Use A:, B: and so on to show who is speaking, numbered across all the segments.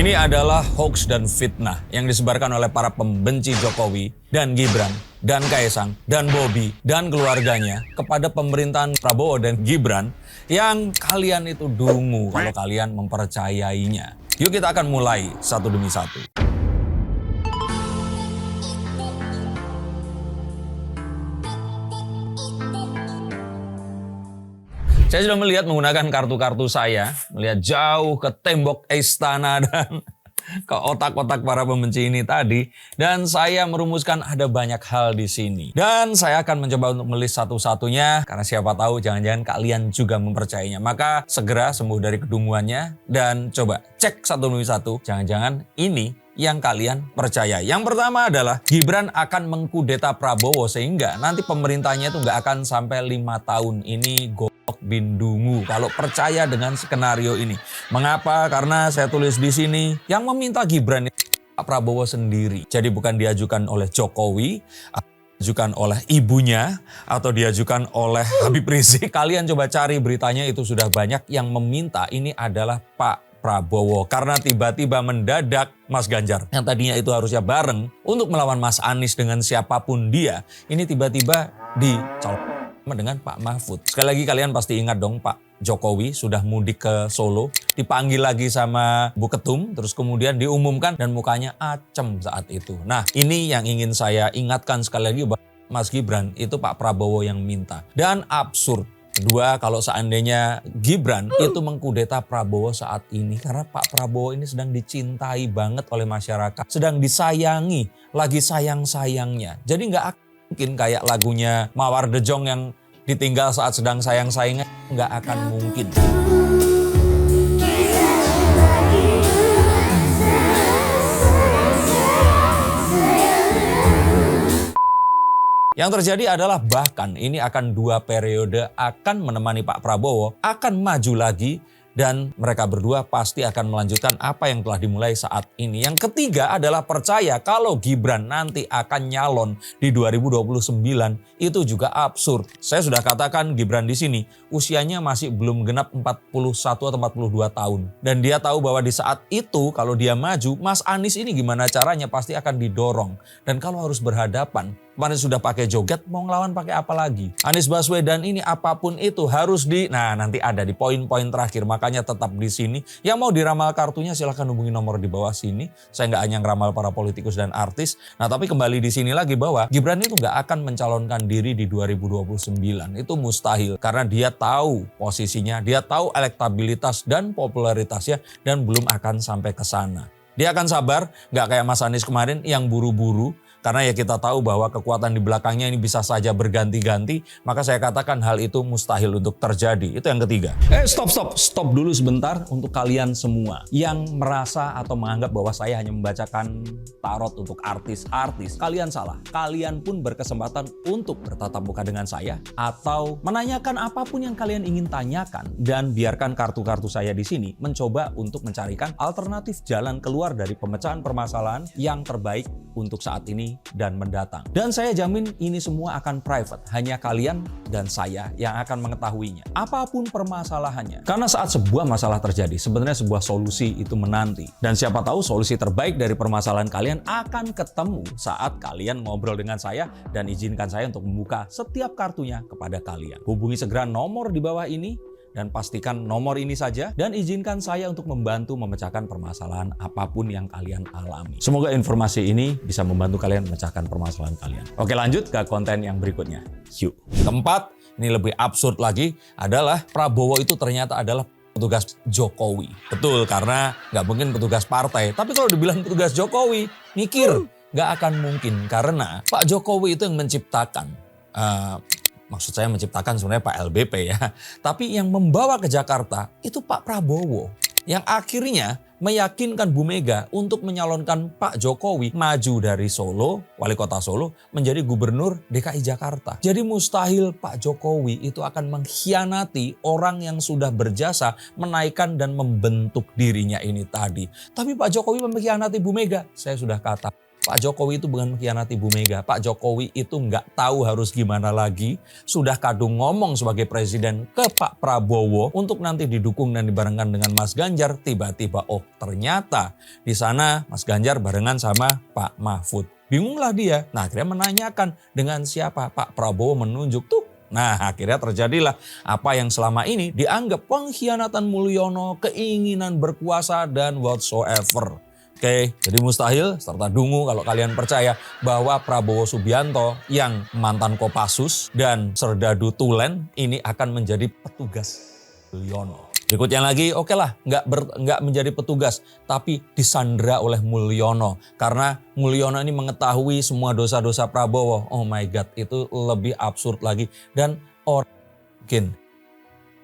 A: Ini adalah hoax dan fitnah yang disebarkan oleh para pembenci Jokowi dan Gibran dan Kaesang dan Bobi dan keluarganya kepada pemerintahan Prabowo dan Gibran yang kalian itu dungu kalau kalian mempercayainya. Yuk kita akan mulai satu demi satu. Saya sudah melihat menggunakan kartu-kartu saya, melihat jauh ke tembok istana dan ke otak-otak para pembenci ini tadi. Dan saya merumuskan ada banyak hal di sini. Dan saya akan mencoba untuk melis satu-satunya, karena siapa tahu jangan-jangan kalian juga mempercayainya. Maka segera sembuh dari kedunguannya dan coba cek satu demi satu, jangan-jangan ini yang kalian percaya. Yang pertama adalah Gibran akan mengkudeta Prabowo sehingga nanti pemerintahnya itu nggak akan sampai 5 tahun. Ini bindungu kalau percaya dengan skenario ini. Mengapa? Karena saya tulis di sini yang meminta Gibran itu Pak Prabowo sendiri. Jadi bukan diajukan oleh Jokowi, diajukan oleh ibunya, atau diajukan oleh Habib Rizik. Kalian coba cari beritanya, itu sudah banyak yang meminta ini adalah Pak Prabowo. Karena tiba-tiba mendadak Mas Ganjar yang tadinya itu harusnya bareng untuk melawan Mas Anies dengan siapapun dia, ini tiba-tiba dicolok dengan Pak Mahfud. Sekali lagi kalian pasti ingat dong, Pak Jokowi sudah mudik ke Solo, dipanggil lagi sama Bu Ketum, terus kemudian diumumkan dan mukanya acem saat itu. Nah, ini yang ingin saya ingatkan sekali lagi bahwa Mas Gibran itu Pak Prabowo yang minta. Dan absurd. Kedua, kalau seandainya Gibran itu mengkudeta Prabowo saat ini, karena Pak Prabowo ini sedang dicintai banget oleh masyarakat, sedang disayangi, lagi sayang-sayangnya. Jadi nggak mungkin kayak lagunya Mawar De Jong yang ditinggal saat sedang sayang-sayangnya, nggak akan mungkin. Yang terjadi adalah bahkan ini akan 2 periode akan menemani Pak Prabowo, akan maju lagi. Dan mereka berdua pasti akan melanjutkan apa yang telah dimulai saat ini. Yang ketiga adalah percaya kalau Gibran nanti akan nyalon di 2029, itu juga absurd. Saya sudah katakan Gibran di sini usianya masih belum genap 41 atau 42 tahun. Dan dia tahu bahwa di saat itu kalau dia maju, Mas Anies ini gimana caranya pasti akan didorong. Dan kalau harus berhadapan, kemarin sudah pakai joget, mau ngelawan pakai apa lagi? Anies Baswedan ini apapun itu harus nanti ada di poin-poin terakhir. Makanya tetap di sini. Yang mau diramal kartunya silahkan hubungi nomor di bawah sini. Saya nggak hanya ngeramal para politikus dan artis. Nah tapi kembali di sini lagi bahwa Gibran itu nggak akan mencalonkan diri di 2029. Itu mustahil. Karena dia tahu posisinya, dia tahu elektabilitas dan popularitasnya dan belum akan sampai ke sana. Dia akan sabar, nggak kayak Mas Anies kemarin yang buru-buru. Karena ya kita tahu bahwa kekuatan di belakangnya ini bisa saja berganti-ganti. Maka saya katakan hal itu mustahil untuk terjadi. Itu yang ketiga. Stop dulu sebentar untuk kalian semua yang merasa atau menganggap bahwa saya hanya membacakan tarot untuk artis-artis. Kalian salah. Kalian pun berkesempatan untuk bertatap muka dengan saya atau menanyakan apapun yang kalian ingin tanyakan. Dan biarkan kartu-kartu saya di sini mencoba untuk mencarikan alternatif jalan keluar dari pemecahan permasalahan yang terbaik untuk saat ini dan mendatang. Dan saya jamin ini semua akan private. Hanya kalian dan saya yang akan mengetahuinya. Apapun permasalahannya. Karena saat sebuah masalah terjadi, sebenarnya sebuah solusi itu menanti. Dan siapa tahu solusi terbaik dari permasalahan kalian akan ketemu saat kalian ngobrol dengan saya dan izinkan saya untuk membuka setiap kartunya kepada kalian. Hubungi segera nomor di bawah ini. Dan pastikan nomor ini saja dan izinkan saya untuk membantu memecahkan permasalahan apapun yang kalian alami. Semoga informasi ini bisa membantu kalian memecahkan permasalahan kalian. Oke, lanjut ke konten yang berikutnya. Yuk. Keempat, ini lebih absurd lagi, adalah Prabowo itu ternyata adalah petugas Jokowi. Betul, karena nggak mungkin petugas partai. Tapi kalau dibilang petugas Jokowi, mikir. Nggak akan mungkin karena Pak Jokowi itu yang menciptakan maksud saya menciptakan sebenarnya Pak LBP ya. Tapi yang membawa ke Jakarta itu Pak Prabowo. Yang akhirnya meyakinkan Bu Mega untuk menyalonkan Pak Jokowi maju dari Solo, wali kota Solo, menjadi gubernur DKI Jakarta. Jadi mustahil Pak Jokowi itu akan mengkhianati orang yang sudah berjasa menaikkan dan membentuk dirinya ini tadi. Tapi Pak Jokowi mengkhianati Bu Mega. Saya sudah katakan. Pak Jokowi itu bukan mengkhianati Bu Mega. Pak Jokowi itu nggak tahu harus gimana lagi. Sudah kadung ngomong sebagai presiden ke Pak Prabowo untuk nanti didukung dan dibarengkan dengan Mas Ganjar. Tiba-tiba ternyata di sana Mas Ganjar barengan sama Pak Mahfud. Bingunglah dia. Nah akhirnya menanyakan dengan siapa. Pak Prabowo menunjuk tuh. Nah akhirnya terjadilah apa yang selama ini dianggap pengkhianatan Mulyono, keinginan berkuasa dan whatsoever. Oke, jadi mustahil serta dungu kalau kalian percaya bahwa Prabowo Subianto yang mantan Kopassus dan Serdadu Tulen ini akan menjadi petugas Mulyono. Berikutnya lagi, oke lah, nggak menjadi petugas, tapi disandra oleh Mulyono. Karena Mulyono ini mengetahui semua dosa-dosa Prabowo. Oh my God, itu lebih absurd lagi. Dan mungkin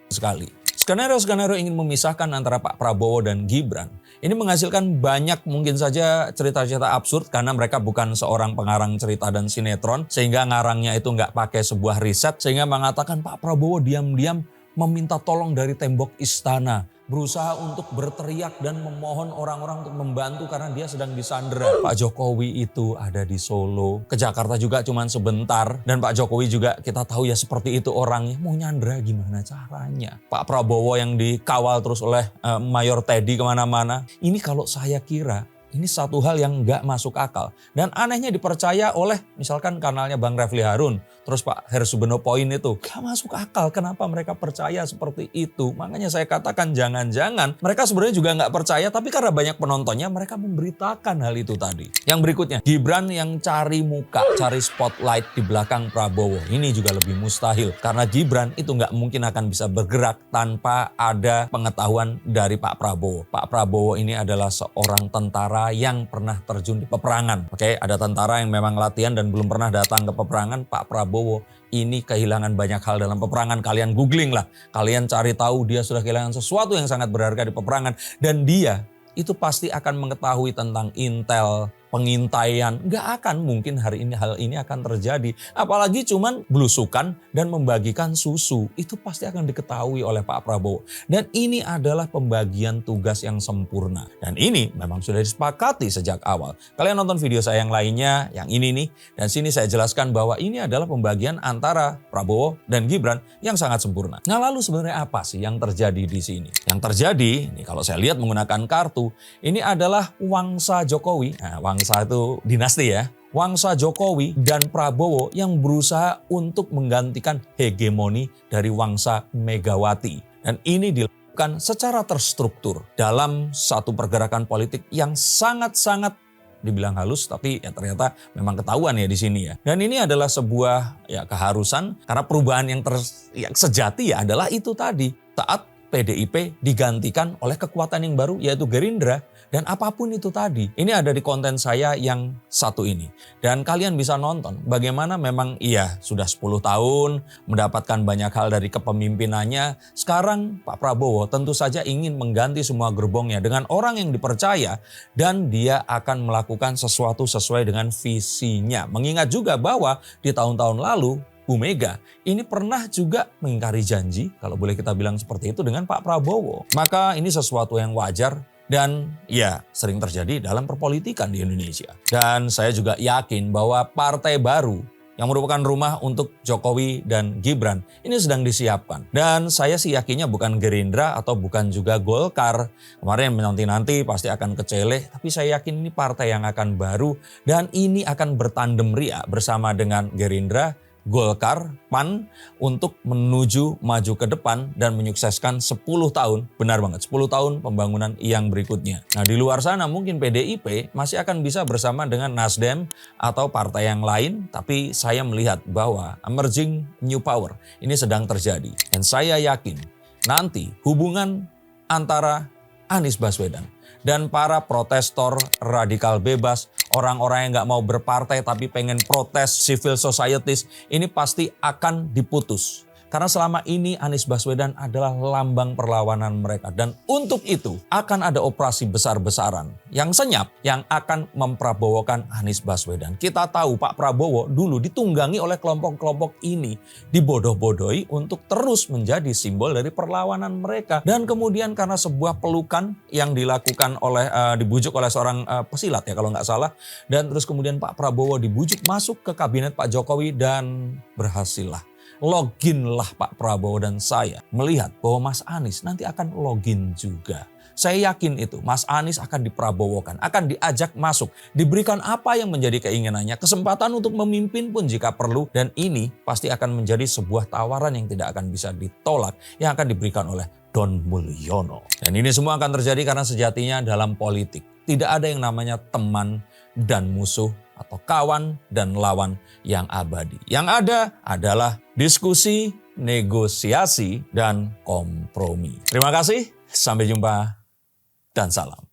A: sekali. Skenario-skenario ingin memisahkan antara Pak Prabowo dan Gibran. Ini menghasilkan banyak mungkin saja cerita-cerita absurd karena mereka bukan seorang pengarang cerita dan sinetron. Sehingga ngarangnya itu nggak pakai sebuah riset. Sehingga mengatakan Pak Prabowo diam-diam meminta tolong dari tembok istana. Berusaha untuk berteriak dan memohon orang-orang untuk membantu karena dia sedang disandera. Pak Jokowi itu ada di Solo. Ke Jakarta juga cuma sebentar. Dan Pak Jokowi juga kita tahu ya seperti itu orangnya. Mau nyandera gimana caranya? Pak Prabowo yang dikawal terus oleh Mayor Teddy kemana-mana. Ini kalau saya kira ini satu hal yang nggak masuk akal. Dan anehnya dipercaya oleh misalkan kanalnya Bang Refli Harun. Terus Pak Hersubeno Point itu. Gak masuk akal kenapa mereka percaya seperti itu. Makanya saya katakan jangan-jangan mereka sebenarnya juga nggak percaya. Tapi karena banyak penontonnya mereka memberitakan hal itu tadi. Yang berikutnya Gibran yang cari muka, cari spotlight di belakang Prabowo. Ini juga lebih mustahil. Karena Gibran itu nggak mungkin akan bisa bergerak tanpa ada pengetahuan dari Pak Prabowo. Pak Prabowo ini adalah seorang tentara yang pernah terjun di peperangan. Oke, ada tentara yang memang latihan dan belum pernah datang ke peperangan. Pak Prabowo ini kehilangan banyak hal dalam peperangan. Kalian googling lah. Kalian cari tahu dia sudah kehilangan sesuatu yang sangat berharga di peperangan. Dan dia itu pasti akan mengetahui tentang intel, pengintaian. Nggak akan mungkin hal ini akan terjadi. Apalagi cuman belusukan dan membagikan susu. Itu pasti akan diketahui oleh Pak Prabowo. Dan ini adalah pembagian tugas yang sempurna. Dan ini memang sudah disepakati sejak awal. Kalian nonton video saya yang lainnya, yang ini nih. Dan sini saya jelaskan bahwa ini adalah pembagian antara Prabowo dan Gibran yang sangat sempurna. Nah lalu sebenarnya apa sih yang terjadi di sini? Yang terjadi, ini kalau saya lihat menggunakan kartu, ini adalah Wangsa Jokowi. Nah, Wangsa itu dinasti ya. Wangsa Jokowi dan Prabowo yang berusaha untuk menggantikan hegemoni dari Wangsa Megawati. Dan ini dilakukan secara terstruktur dalam satu pergerakan politik yang sangat-sangat dibilang halus, tapi ya ternyata memang ketahuan ya di sini ya. Dan ini adalah sebuah ya keharusan karena perubahan yang sejati ya adalah itu tadi. Saat PDIP digantikan oleh kekuatan yang baru yaitu Gerindra dan apapun itu tadi. Ini ada di konten saya yang satu ini. Dan kalian bisa nonton bagaimana memang iya sudah 10 tahun mendapatkan banyak hal dari kepemimpinannya. Sekarang Pak Prabowo tentu saja ingin mengganti semua gerbongnya dengan orang yang dipercaya dan dia akan melakukan sesuatu sesuai dengan visinya. Mengingat juga bahwa di tahun-tahun lalu Bu Mega ini pernah juga mengingkari janji, kalau boleh kita bilang seperti itu, dengan Pak Prabowo. Maka ini sesuatu yang wajar dan ya sering terjadi dalam perpolitikan di Indonesia. Dan saya juga yakin bahwa partai baru yang merupakan rumah untuk Jokowi dan Gibran ini sedang disiapkan. Dan saya sih yakinnya bukan Gerindra atau bukan juga Golkar. Kemarin nanti pasti akan keceleh, tapi saya yakin ini partai yang akan baru dan ini akan bertandem ria bersama dengan Gerindra, Golkar, PAN untuk menuju maju ke depan dan menyukseskan 10 tahun, benar banget 10 tahun pembangunan yang berikutnya. Nah di luar sana mungkin PDIP masih akan bisa bersama dengan Nasdem atau partai yang lain, tapi saya melihat bahwa emerging new power ini sedang terjadi. Dan saya yakin nanti hubungan antara Anies Baswedan dan para protestor radikal bebas, orang-orang yang nggak mau berpartai tapi pengen protes civil societies, ini pasti akan diputus. Karena selama ini Anies Baswedan adalah lambang perlawanan mereka. Dan untuk itu akan ada operasi besar-besaran yang senyap yang akan memprabowokan Anies Baswedan. Kita tahu Pak Prabowo dulu ditunggangi oleh kelompok-kelompok ini. Dibodoh-bodohi untuk terus menjadi simbol dari perlawanan mereka. Dan kemudian karena sebuah pelukan yang dilakukan oleh, dibujuk oleh seorang pesilat ya kalau nggak salah. Dan terus kemudian Pak Prabowo dibujuk masuk ke kabinet Pak Jokowi dan berhasillah. Loginlah Pak Prabowo dan saya melihat bahwa Mas Anies nanti akan login juga. Saya yakin itu Mas Anies akan diprabowokan, akan diajak masuk, diberikan apa yang menjadi keinginannya, kesempatan untuk memimpin pun jika perlu. Dan ini pasti akan menjadi sebuah tawaran yang tidak akan bisa ditolak yang akan diberikan oleh Don Mulyono. Dan ini semua akan terjadi karena sejatinya dalam politik tidak ada yang namanya teman dan musuh atau kawan dan lawan yang abadi. Yang ada adalah diskusi, negosiasi, dan kompromi. Terima kasih, sampai jumpa, dan salam.